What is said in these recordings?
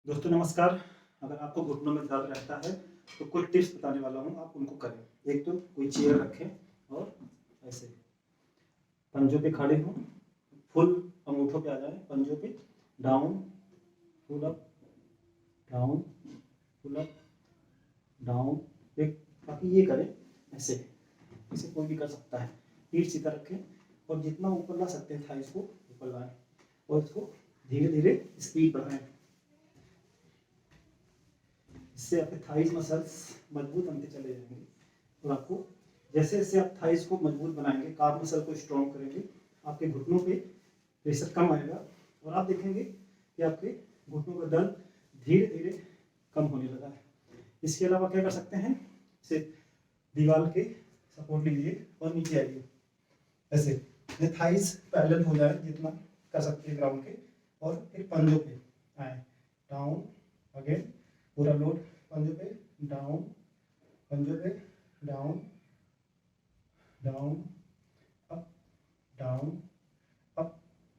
दोस्तों नमस्कार। अगर आपको घुटनों में दर्द रहता है तो कुछ टिप्स बताने वाला हूँ, आप उनको करें। एक तो कोई चेयर रखें और ऐसे पंजों पे खड़े हों, फुल अंगूठों पे आ जाए, पंजों पे down, pull up, down, pull up, down. एक बाकी ये करें ऐसे, इसे कोई भी कर सकता है। पीठ सीधा रखें और जितना ऊपर ला सकते हैं थाइस को ऊपर लाएं और इसको धीरे धीरे स्पीड बढ़ाएं। इससे आपके थाइस मसल्स मजबूत बनते चले जाएंगे और आपको जैसे जैसे आप थाइस को मजबूत बनाएंगे, काफ मसल को स्ट्रॉन्ग करेंगे, आपके घुटनों पे प्रेशर कम आएगा और आप देखेंगे कि आपके घुटनों का दर्द धीरे धीरे कम होने लगा है। इसके अलावा क्या कर सकते हैं, इसे दीवार के सपोर्ट लीजिए और नीचे आइए ऐसे, थाइस पैरेलल हो जाए जितना कर सकते हैं ग्राउंड के, और फिर पंजों पे आए, डाउन, अगेन पूरा लोड पंजों पे, डाउन, पंजों पे, down, down, up, down, up,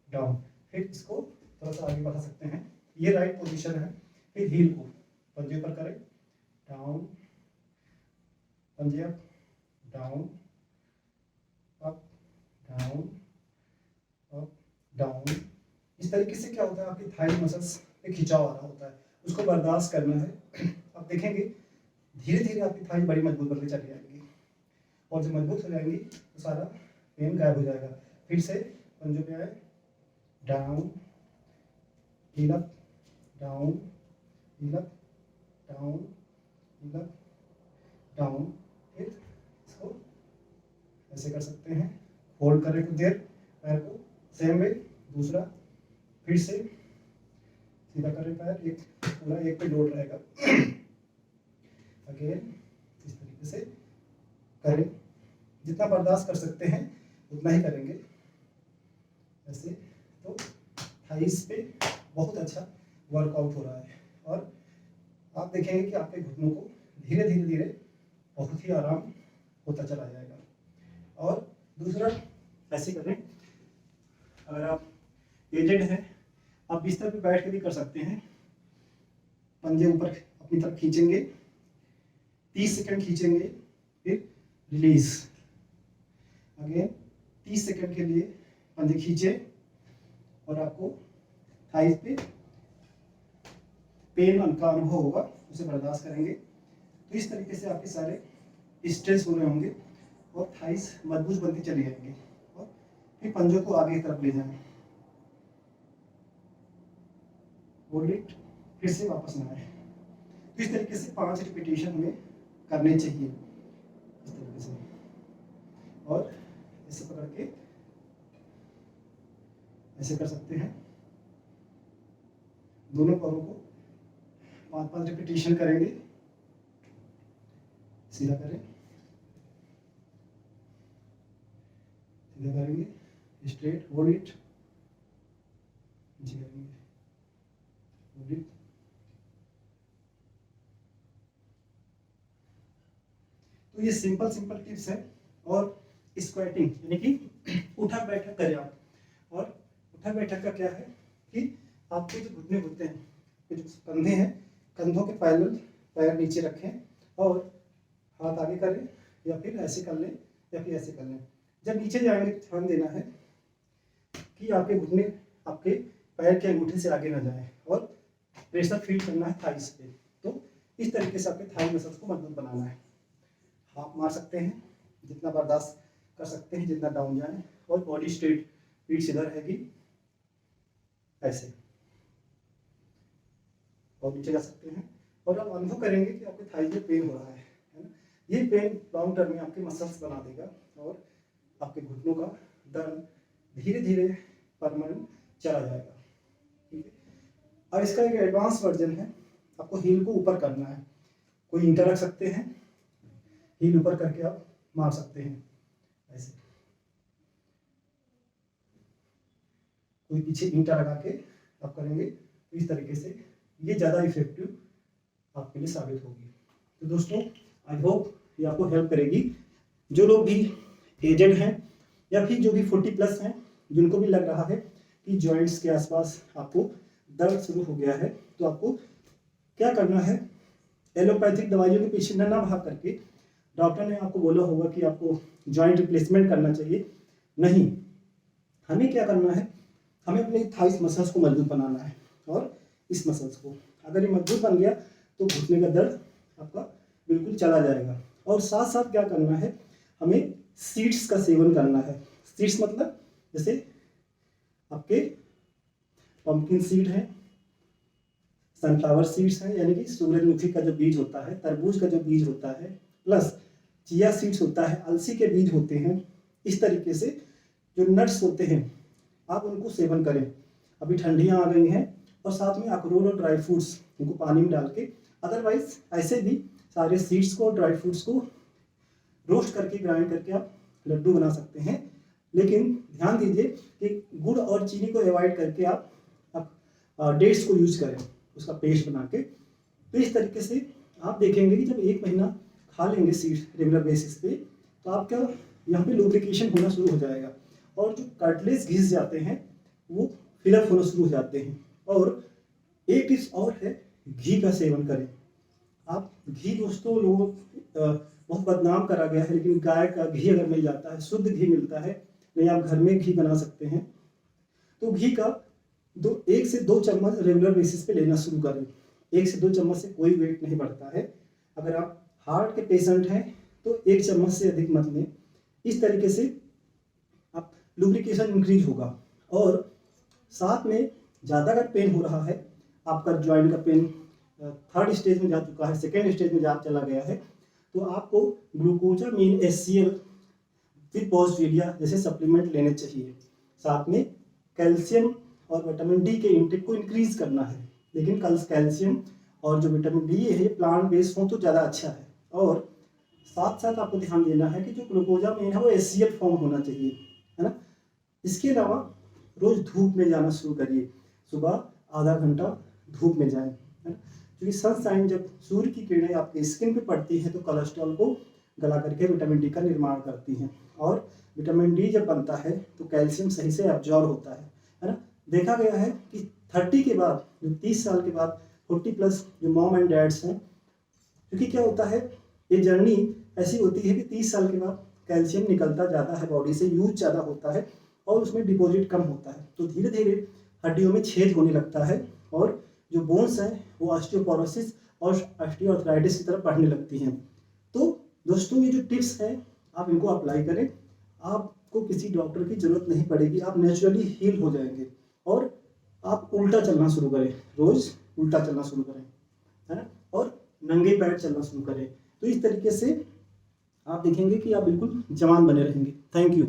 down. फिर इसको थोड़ा सा आगे बढ़ा सकते हैं, ये राइट पोजीशन है। फिर हील को पंजे पर करें, डाउन, पंजे up, down, up, down, up, down. इस तरीके से क्या होता है, आपकी थाई मसल्स पे खिंचाव आ रहा होता है, उसको बर्दाश्त करना है। आप देखेंगे धीरे धीरे आपकी थाई बड़ी मजबूत बनती चली जाएगी और जब मजबूत हो जाएंगी तो सारा पेन गायब हो जाएगा। फिर से पंजों पे आए, down, heel up, down, heel up, down, heel up, down. फिर इसको ऐसे कर सकते हैं, होल्ड करें कुछ देर पैर को, सेम वे दूसरा, फिर से सीधा करें पैर, एक पूरा एक पे लोड रहेगा। अगेन इस तरीके से करें, जितना बर्दाश्त कर सकते हैं उतना ही करेंगे ऐसे। तो थाइस पे बहुत अच्छा वर्कआउट हो रहा है और आप देखेंगे कि आपके घुटनों को धीरे धीरे धीरे बहुत ही आराम होता चला जाएगा। और दूसरा ऐसे करें, अगर आप एजेड हैं आप बिस्तर पे बैठ के भी कर सकते हैं। पंजे ऊपर अपनी तरफ खींचेंगे, 30 सेकंड खींचेंगे, फिर रिलीज। अगेन 30 सेकंड के लिए पंजे खींचे और आपको थाइस पे पेन का अनुभव होगा, उसे बर्दाश्त करेंगे। तो इस तरीके से आपके सारे स्ट्रेस हो रहे होंगे और थाइस मजबूत बनती चली जाएंगी। और फिर पंजों को आगे की तरफ ले जाएं, होल्ड इट, फिर से वापस ना आए। तो इस तरीके से 5 रिपीटेशन हमें करने चाहिए इस तरीके से। और ऐसे पकड़ के ऐसे कर सकते हैं, दोनों पैरों को 5-5 रिपीटेशन करेंगे। सीधा करें, सीधा करेंगे, स्ट्रेट, होल्ड इट, नीचे करेंगे, होल्ड इट। तो ये सिंपल सिंपल टिप्स है। और स्क्वाटिंग यानी कि उठक बैठक करें आप। और उठक बैठक का क्या है कि आपके जो घुटने होते हैं, जो कंधे हैं, कंधों के पैरेलल पैर नीचे रखें और हाथ आगे करें, या फिर ऐसे कर लें या फिर ऐसे कर लें। जब नीचे जाएंगे तो ध्यान देना है कि आपके घुटने आपके पैर के अंगूठे से आगे ना जाए और प्रेशर फील करना है थाइस पे। तो इस तरीके से आपके थाई मसल्स को मजबूत बनाना है। हाथ मार सकते हैं जितना बर्दाश्त कर सकते हैं, जितना डाउन जाए, और बॉडी स्ट्रेट, पीठ सीधा रहेगी ऐसे, और नीचे जा सकते हैं। और आप अनुभव करेंगे कि आपके थाई में पेन हो रहा है ना। ये पेन लॉन्ग टर्म में आपके मसल्स बना देगा और आपके घुटनों का दर्द धीरे धीरे परमानेंट चला जाएगा। ठीक है। अब इसका एक एडवांस वर्जन है, आपको हील को ऊपर करना है। कोई ईंटा रख सकते हैं, हील ऊपर करके आप मार सकते हैं ऐसे। कोई पीछे ईंटा लगा के आप करेंगे तो इस तरीके से ये ज़्यादा इफेक्टिव आपके लिए साबित होगी। तो दोस्तों आई होप ये आपको हेल्प करेगी। जो लोग भी एजेड हैं या फिर जो भी 40+ हैं, जिनको भी लग रहा है कि जॉइंट्स के आसपास आपको दर्द शुरू हो गया है, तो आपको क्या करना है, एलोपैथिक दवाइयों के पीछे न भाग करके, डॉक्टर ने आपको बोला होगा कि आपको जॉइंट रिप्लेसमेंट करना चाहिए, नहीं, हमें क्या करना है, हमें अपने थाइस मसल्स को मजबूत बनाना है। और इस मसल्स को अगर ये मजबूत बन गया तो घुटने का दर्द आपका बिल्कुल चला जाएगा। और साथ साथ क्या करना है, हमें सीड्स का सेवन करना है। सीड्स मतलब जैसे आपके पंपकिन सीड है, सनफ्लावर सीड्स है, यानी कि सूरजमुखी का जो बीज होता है, तरबूज का जो बीज होता है, प्लस चिया सीड्स होता है, अलसी के बीज होते हैं। इस तरीके से जो नट्स होते हैं आप उनको सेवन करें। अभी ठंडियाँ आ गई हैं, और साथ में अखरोट और ड्राई फ्रूट्स उनको पानी में डाल के, अदरवाइज ऐसे भी सारे सीड्स को और ड्राई फ्रूट्स को रोस्ट करके ग्राइंड करके आप लड्डू बना सकते हैं। लेकिन ध्यान दीजिए कि गुड़ और चीनी को अवॉइड करके आप डेट्स को यूज करें, उसका पेस्ट बना के। तो इस तरीके से आप देखेंगे कि जब 1 महीना खा लेंगे सीड्स रेगुलर बेसिस पे, तो आपका यहाँ पे लुब्रिकेशन होना शुरू हो जाएगा, और जो कार्टिलेज घिस जाते हैं वो फिलअप होना शुरू हो जाते हैं। और एक टिप्स और है, घी का सेवन करें आप। घी दोस्तों लोगों बहुत बदनाम करा गया है, लेकिन गाय का घी अगर मिल जाता है, शुद्ध घी मिलता है, नहीं आप घर में घी बना सकते हैं, तो घी का 1 से 2 चम्मच रेगुलर बेसिस पे लेना शुरू करें। 1 से 2 चम्मच से कोई वेट नहीं बढ़ता है। अगर आप हार्ट के पेशेंट हैं तो 1 चम्मच से अधिक मत लें। इस तरीके से आप लुब्रिकेशन इंक्रीज होगा। और साथ में ज़्यादा अगर पेन हो रहा है, आपका जॉइंट का पेन 3rd स्टेज में जा चुका है, 2nd स्टेज में चला गया है, तो आपको ग्लूकोजामिन HCl विद बॉसवेलिया जैसे सप्लीमेंट लेने चाहिए। साथ में कैल्शियम और विटामिन डी के इंटेक को इंक्रीज करना है। लेकिन कैल्शियम और जो विटामिन डी है ये प्लांट बेस्ड हो तो ज़्यादा अच्छा है। और साथ साथ आपको ध्यान देना है कि जो ग्लूकोजामिन है वो HCl फॉर्म होना चाहिए, है ना। इसके अलावा रोज धूप में जाना शुरू करिए, सुबह आधा घंटा धूप में जाएं, है ना। क्योंकि सनशाइन जब सूर्य की किरणें आपके स्किन पे पड़ती है तो कोलेस्ट्रॉल को गला करके विटामिन डी का निर्माण करती हैं। और विटामिन डी जब बनता है तो कैल्शियम सही से एब्जॉर्ब होता है ना। देखा गया है कि 30 के बाद, जो 30 साल के बाद 40 प्लस जो मॉम एंड डैड्स हैं, क्योंकि क्या होता है, ये जर्नी ऐसी होती है कि 30 साल के बाद कैल्शियम निकलता ज़्यादा है बॉडी से, यूज ज़्यादा होता है और उसमें डिपॉजिट कम होता है, तो धीरे धीरे हड्डियों में छेद होने लगता है और जो बोन्स हैं वो ऑस्टियोपोरोसिस और ऑस्टियोआर्थराइटिस की तरफ बढ़ने लगती हैं। तो दोस्तों ये जो टिप्स हैं आप इनको अप्लाई करें, आपको किसी डॉक्टर की जरूरत नहीं पड़ेगी, आप नेचुरली हील हो जाएंगे। और आप उल्टा चलना शुरू करें, रोज उल्टा चलना शुरू करें, है ना, और नंगे पैर चलना शुरू करें। तो इस तरीके से आप देखेंगे कि आप बिल्कुल जवान बने रहेंगे। Thank you.